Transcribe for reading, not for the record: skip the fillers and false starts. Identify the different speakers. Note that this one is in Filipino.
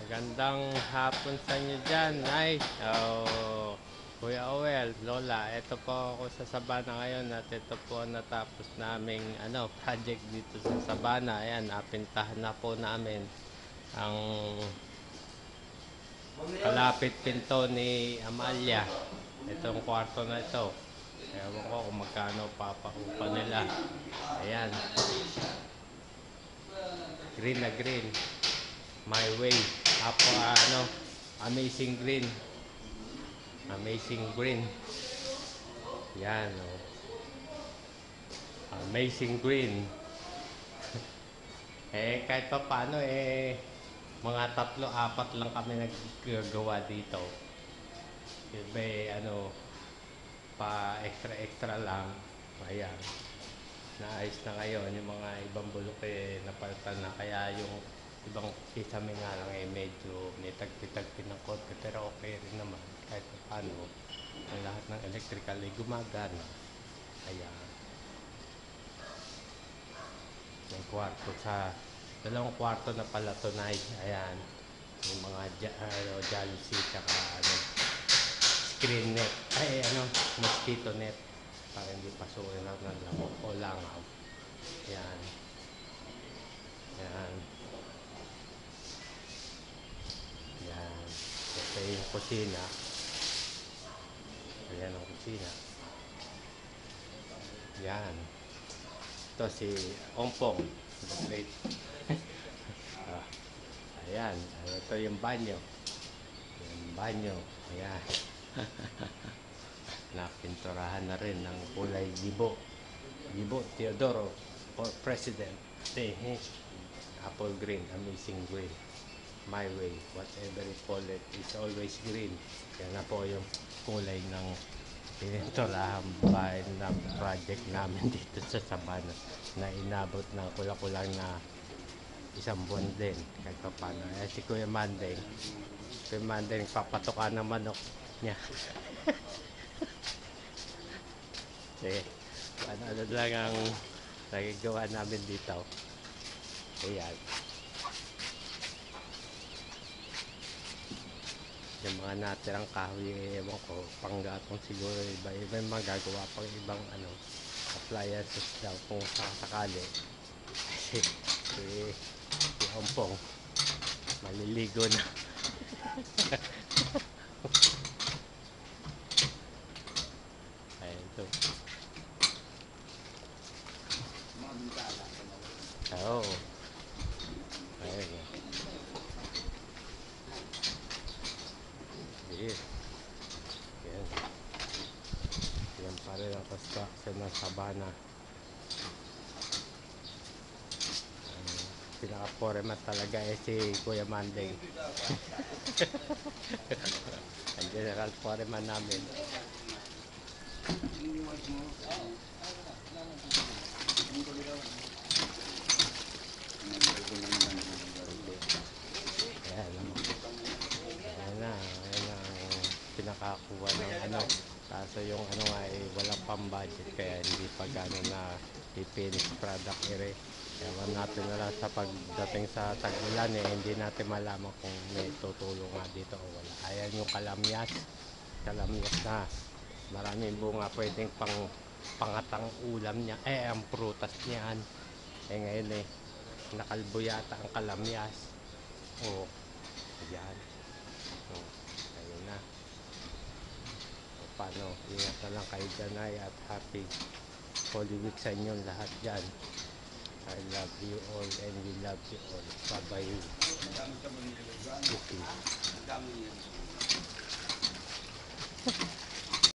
Speaker 1: Magandang hapon sa inyo dyan, ay. Kuya Owel, Lola, ito po ako sa Sabana ngayon at ito po ang natapos naming project dito sa Sabana. Ayan, napintahan na po namin ang kalapit pinto ni Amalia. Itong kwarto na ito. Ewan ko kung magkano papakupa nila. Ayan. Green na green. My way. Apo, amazing green. Amazing green. Yan, oh. Amazing green. Kahit pa paano, mga 3-4 lang kami naggagawa dito. Iba, pa extra lang. Ayan. Naayos na ngayon. Yung mga ibang bulok napalitan na. Kaya yung ibang kisame nga lang medyo may tagpi-tagpi ng konti. Pero okay rin naman. Kahit pa paano, ang lahat ng electrical ay gumagana. Ayan. May kwarto sa dalawang kwarto na pala tonight. Ayan. Yung mga jalousie tsaka screen net. Mosquito net. Para hindi pasukin lang ng lamok o langaw. Ayan. Ayan. Ayan. Ito yung kusina. Ayan ang kusina. Ayan. Ito si Ompong. Great. Ayan. Ito yung banyo. Yung banyo. Ayan. Napinturahan na rin ng kulay gibo. Gibo Teodoro for President. Apple green. Amazing green. My way. Whatever you call it is always green. Yan na po yung kulay ng pininturahan bahay ng project namin dito sa Sabana na inabot ng kulang-kulang na 1 buwan din kahit pa paano. Si Kuya Mandeng papatukan ng manok niya. Ano lang ang nagagawa namin dito. Ayan. Yung mga natirang kahoy, ewan ko, panggatong siguro iba magagawa pang ibang appliances daw kung sakali. Kasi si Ompong maliligo na. Ayan ito. Oo. Ayan. Yes. Yan. Yan pa rin ang construction ng Sabana. Pinaka-foreman talaga si Kuya Mandeng. Ang general foreman namin. Ayan ang pinakakuha ng kaso yung walang pang-budget kaya hindi pa gano'n na i-finish product ewan natin na lang sa pagdating sa tag-ulan hindi natin malaman kung may tutulong nga dito o wala. Ayan yung kalamyas na maraming bunga pwedeng pangatang ulam niya ang prutas niyan ngayon nakalbo yata ang kalamyas. Ayan. Ayun na. Paano, ingat na lang kayo dyan at happy Holy Week sa inyong lahat dyan. I love you all and we love you all. Bye bye. Okay.